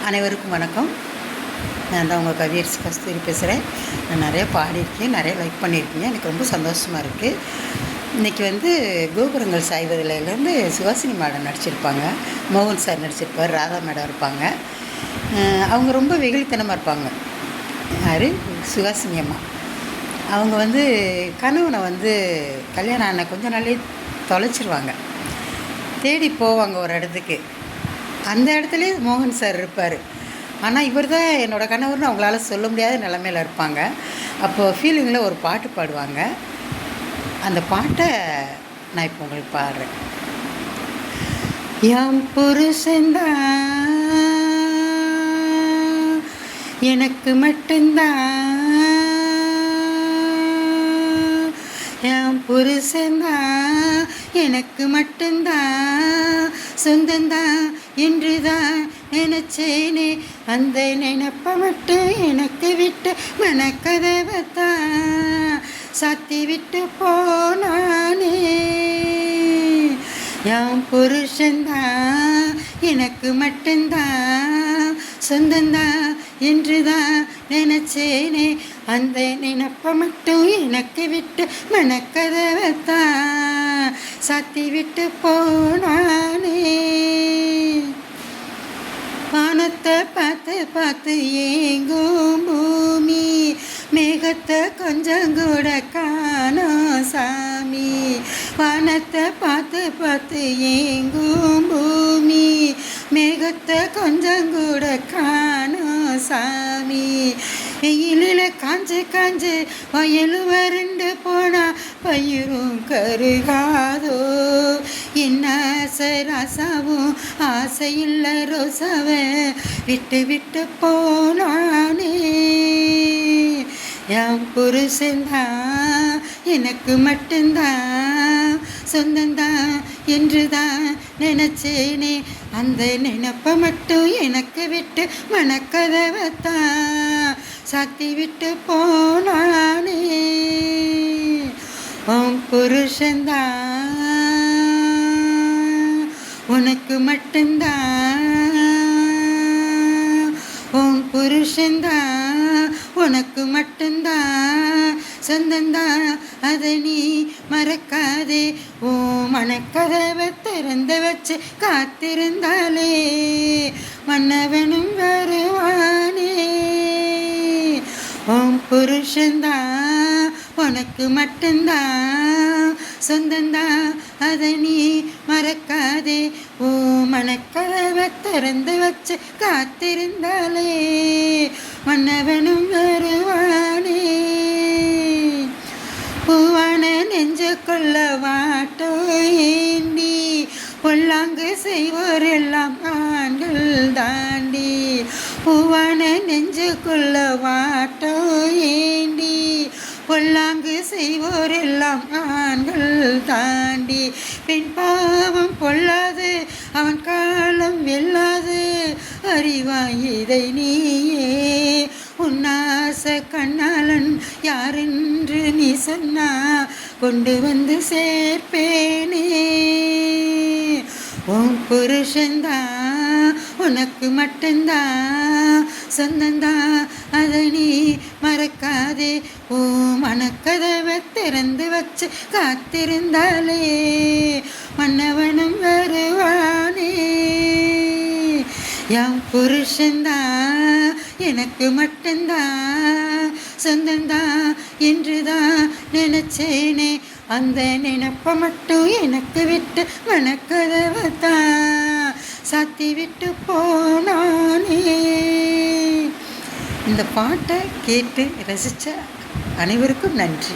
அனைவருக்கும் வணக்கம். நான் தான் உங்கள் கவியரசி கஸ்தூரி பேசுகிறேன். நான் நிறையா பாடியிருக்கேன், நிறைய லைக் பண்ணியிருக்கீங்க. எனக்கு ரொம்ப சந்தோஷமாக இருக்குது. இன்றைக்கி கோபுரங்கள் சாய்வதிலேருந்து சுஹாசினி மேடம் நடிச்சிருப்பாங்க, மோகன் சார் நடிச்சிருப்பார், ராதா மேடம் இருப்பாங்க. அவங்க ரொம்ப வெகுளித்தனமாக இருப்பாங்க. யார்? சுஹாசினி அம்மா. அவங்க கணவனை கல்யாணம் ஆன கொஞ்ச நாளே தொலைச்சிருவாங்க. தேடி போவாங்க ஒரு இடத்துக்கு. அந்த இடத்துலையே மோகன் சார் இருப்பார். ஆனால் இவர் தான் என்னோடய கணவர்னு அவங்களால சொல்ல முடியாத நிலமையில் இருப்பாங்க. அப்போது ஃபீலிங்கில் ஒரு பாட்டு பாடுவாங்க. அந்த பாட்டை நான் இப்போ உங்களுக்கு பாடுறேன். என் புருஷன்தான் எனக்கு மட்டும்தான், என் புருஷன்தான் எனக்கு மட்டும்தான், சொந்தந்தான் என்றுதான் நினைச்சேனே. அந்த நினைப்ப மட்டும் எனக்கு விட்டு மனக்கதவைத்தான் சாத்தி விட்டு போனானே. என் புருஷன்தான் எனக்கு மட்டும்தான், சொந்தந்தான் என்றுதான் நினைச்சேனே. அந்த நினைப்ப மட்டும் எனக்கு விட்டு மனக்கதவைத்தான் சாத்தி விட்டு போனானே. வானத்தை பார்த்து பார்த்து ஏங்கும் பூமி, மேகத்தை கொஞ்சம் கூட காணோம் சாமி. வானத்தை பார்த்து பார்த்து ஏங்கும் பூமி, மேகத்தை கொஞ்சம் கூட காணோம் சாமி. வெயிலில் காஞ்சு காஞ்சு வயலு வறண்டு போனா பயிரும் கருகாதோ. என்ன ராசாவும் ஆசையில்ல ரோசாவை விட்டு விட்டு போனானே. என் புருஷன்தான் எனக்கு மட்டும்தான், சொந்தந்தான் என்றுதான் நினைச்சேனே. அந்த நினைப்ப மட்டும் எனக்கு விட்டு மனக்கதவைத்தான் சாத்தி விட்டு போனானே. உன் புருஷன்தான் உனக்கு மட்டும்தான், உன் புருஷன்தான் உனக்கு மட்டும்தான், சொந்தந்தான் அதை நீ மறக்காதே. ஓ மனக்கதவை திறந்து வச்சு காத்திருந்தாலே மன்னவனும் வருவானே. உன் புருஷன்தான் உனக்கு மட்டும்தான், சொந்தந்தான் அதை நீ மறக்காதே. ஓ மனக்கதவை திறந்து வச்சு காத்திருந்தாலே மன்னவனும் வருவானே. பூவான நெஞ்சுக்குள்ள வாட்டோ ஏண்டி, பொல்லாங்கு செய்வோர் எல்லாம் ஆண்கள் தாண்டி. பூவான நெஞ்சுக்குள்ள வாட்டோ ஏண்டி, பொல்லாங்கு செய்வோர் எல்லாம் ஆண்கள் தாண்டி. பெண் பாவம் பொல்லாது அவன் காலம் வெல்லாது, அறிவாய் இதை நீயே. உன்னாச கண்ணாளன் யாரென்று நீ சொன்னா கொண்டு வந்து சேர்ப்பேனே. உன் புருஷன்தான் உனக்கு மட்டும்தான், சொந்தந்தான் அதை நீ மறக்காதே. ஓ மனக்கதவை திறந்து வச்சு காத்திருந்தாலே மன்னவனும் வருவானே. என் புருஷன்தான் எனக்கு மட்டும்தான், சொந்தந்தான் என்றுதான் நினைச்சேனே. அந்த நினைப்ப மட்டும் எனக்கு விட்டு மனக்கதவைத்தான் சாத்தி விட்டு போனானே. இந்த பாட்டை கேட்டு ரசித்த அனைவருக்கும் நன்றி.